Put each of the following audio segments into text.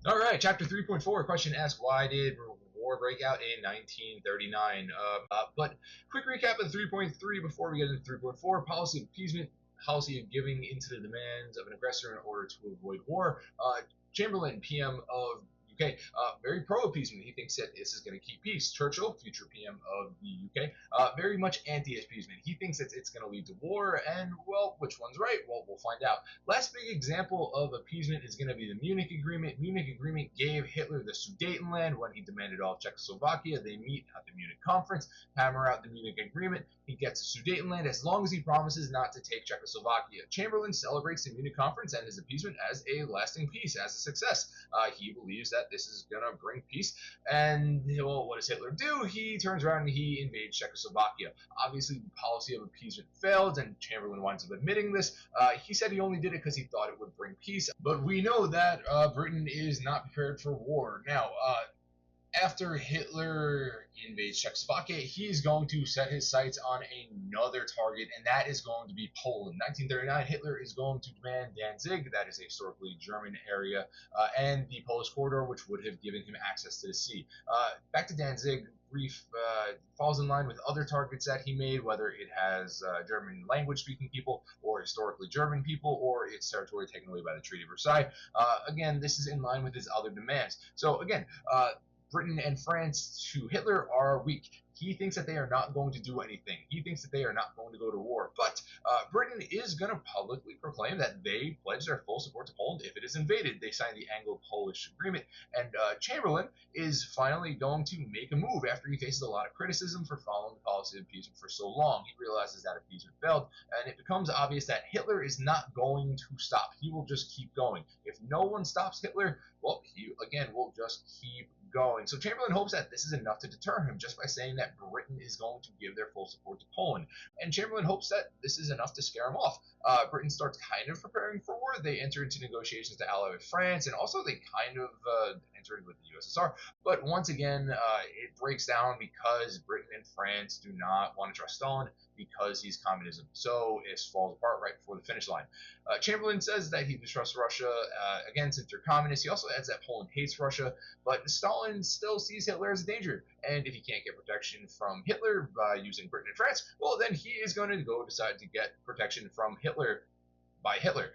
All right, chapter 3.4. Question asks, why did war break out in 1939? But quick recap of 3.3 before we get into 3.4. Policy of appeasement, policy of giving into the demands of an aggressor in order to avoid war. Chamberlain, PM of UK, very pro-appeasement. He thinks that this is going to keep peace. Churchill, future PM of the UK, very much anti-appeasement. He thinks that it's going to lead to war, and, well, which one's right? Well, we'll find out. Last big example of appeasement is going to be the Munich Agreement. Munich Agreement gave Hitler the Sudetenland when he demanded all of Czechoslovakia. They meet at the Munich Conference, hammer out the Munich Agreement. He gets the Sudetenland as long as he promises not to take Czechoslovakia. Chamberlain celebrates the Munich Conference and his appeasement as a lasting peace, as a success. He believes that this is going to bring peace. And, well, what does Hitler do? He turns around and he invades Czechoslovakia. Obviously, the policy of appeasement failed, and Chamberlain winds up admitting this. He said he only did it because he thought it would bring peace. But we know that Britain is not prepared for war. Now, after Hitler invades Czechoslovakia, he's going to set his sights on another target, and that is going to be Poland. 1939, Hitler is going to demand Danzig, that is a historically German area, and the Polish corridor, which would have given him access to the sea. Back to Danzig, brief falls in line with other targets that he made, whether it has German language speaking people or historically German people, or its territory taken away by the Treaty of Versailles. Again, this is in line with his other demands. So again, Britain and France to Hitler are weak. He thinks that they are not going to do anything. He thinks that they are not going to go to war. But Britain is going to publicly proclaim that they pledge their full support to Poland if it is invaded. They signed the Anglo-Polish Agreement. And Chamberlain is finally going to make a move after he faces a lot of criticism for following the policy of appeasement for so long. He realizes that appeasement failed, and it becomes obvious that Hitler is not going to stop. He will just keep going. If no one stops Hitler, well, he, again, will just keep going. So Chamberlain hopes that this is enough to deter him just by saying that Britain is going to give their full support to Poland. And Chamberlain hopes that this is enough to scare him off. Britain starts kind of preparing for war. They enter into negotiations to ally with France, and also they kind of entered with the USSR. But once again, it breaks down because Britain and France do not want to trust Stalin because he's communism. So it falls apart right before the finish line. Chamberlain says that he distrusts Russia, again, since they're communists. He also adds that Poland hates Russia, but Stalin still sees Hitler as a danger. And if he can't get protection from Hitler by using Britain and France, well, then he is going to go decide to get protection from Hitler by Hitler.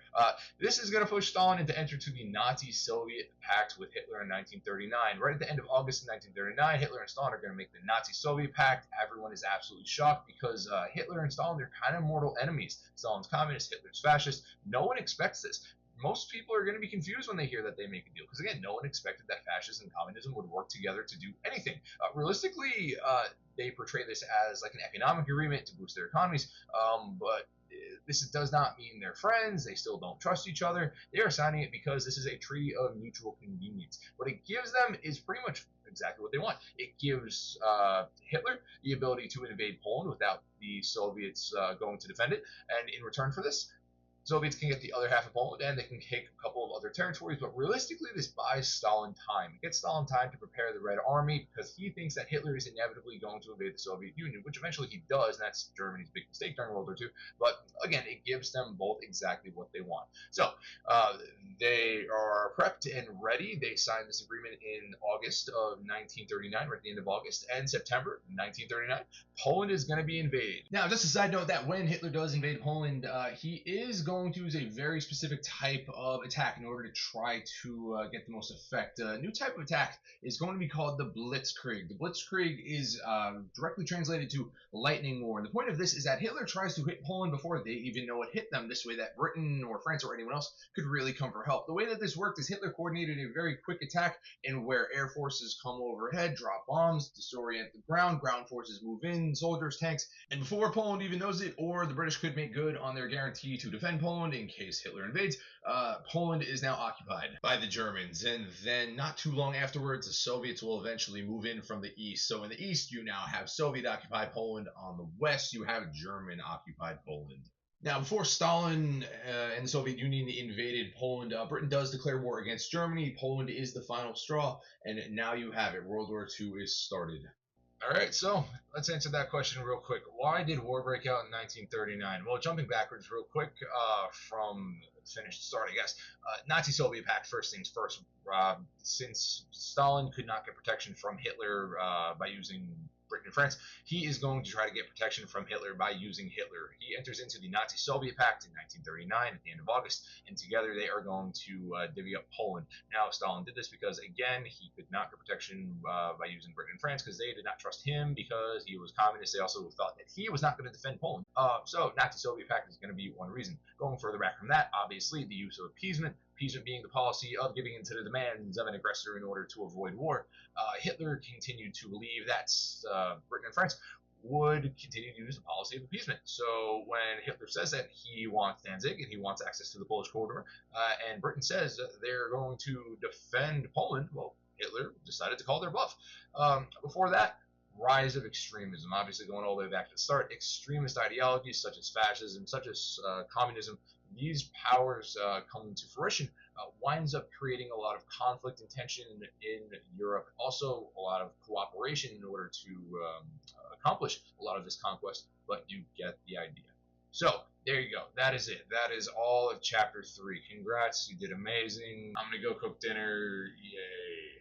This is going to push Stalin into enter to the Nazi-Soviet pact with Hitler in 1939. Right at the end of August 1939, Hitler and Stalin are going to make the Nazi-Soviet pact. Everyone is absolutely shocked because Hitler and Stalin, they're kind of mortal enemies. Stalin's communist, Hitler's fascist. No one expects this. Most people are going to be confused when they hear that they make a deal because, again, no one expected that fascism and communism would work together to do anything. Realistically, they portray this as like an economic agreement to boost their economies, but this does not mean they're friends. They still don't trust each other. They are signing it because this is a treaty of mutual convenience. What it gives them is pretty much exactly what they want. It gives Hitler the ability to invade Poland without the Soviets going to defend it, and in return for this, Soviets can get the other half of Poland, and they can take a couple of other territories, but realistically, this buys Stalin time. It gets Stalin time to prepare the Red Army because he thinks that Hitler is inevitably going to invade the Soviet Union, which eventually he does, and that's Germany's big mistake during World War II. But again, it gives them both exactly what they want. So they are prepped and ready. They signed this agreement in August of 1939, right at the end of August, and September 1939, Poland is going to be invaded. Now, just a side note that when Hitler does invade Poland, he is going to use a very specific type of attack in order to try to get the most effect. A new type of attack is going to be called the Blitzkrieg. The Blitzkrieg is directly translated to lightning war. And the point of this is that Hitler tries to hit Poland before they even know it hit them. This way that Britain or France or anyone else could really come for help. The way that this worked is Hitler coordinated a very quick attack in where air forces come overhead, drop bombs, disorient the ground forces move in, soldiers, tanks, and before Poland even knows it, or the British could make good on their guarantee to defend Poland in case Hitler invades, Poland is now occupied by the Germans. And then not too long afterwards, the Soviets will eventually move in from the east. So in the east, you now have Soviet-occupied Poland. On the west, you have German-occupied Poland. Now, before Stalin and the Soviet Union invaded Poland, Britain does declare war against Germany. Poland is the final straw, and now you have it. World War II is started. All right, so let's answer that question real quick. Why did war break out in 1939? Well, jumping backwards real quick from finish to start, I guess. Nazi-Soviet Pact, first things first. Since Stalin could not get protection from Hitler by using Britain and France, he is going to try to get protection from Hitler by using Hitler. He enters into the Nazi-Soviet Pact in 1939 at the end of August, and together they are going to divvy up Poland. Now, Stalin did this because, again, he could not get protection by using Britain and France because they did not trust him because he was communist. They also thought that he was not going to defend Poland. So, Nazi-Soviet Pact is going to be one reason. Going further back from that, obviously, the use of appeasement. Appeasement being the policy of giving in to the demands of an aggressor in order to avoid war. Hitler continued to believe that Britain and France would continue to use the policy of appeasement. So when Hitler says that he wants Danzig and he wants access to the Polish corridor, and Britain says that they're going to defend Poland, well, Hitler decided to call their bluff. Before that, rise of extremism. Obviously, going all the way back to the start, extremist ideologies such as fascism, such as communism, these powers come to fruition, winds up creating a lot of conflict and tension in Europe. Also, a lot of cooperation in order to accomplish a lot of this conquest, but you get the idea. So, there you go. That is it. That is all of chapter 3. Congrats. You did amazing. I'm going to go cook dinner. Yay.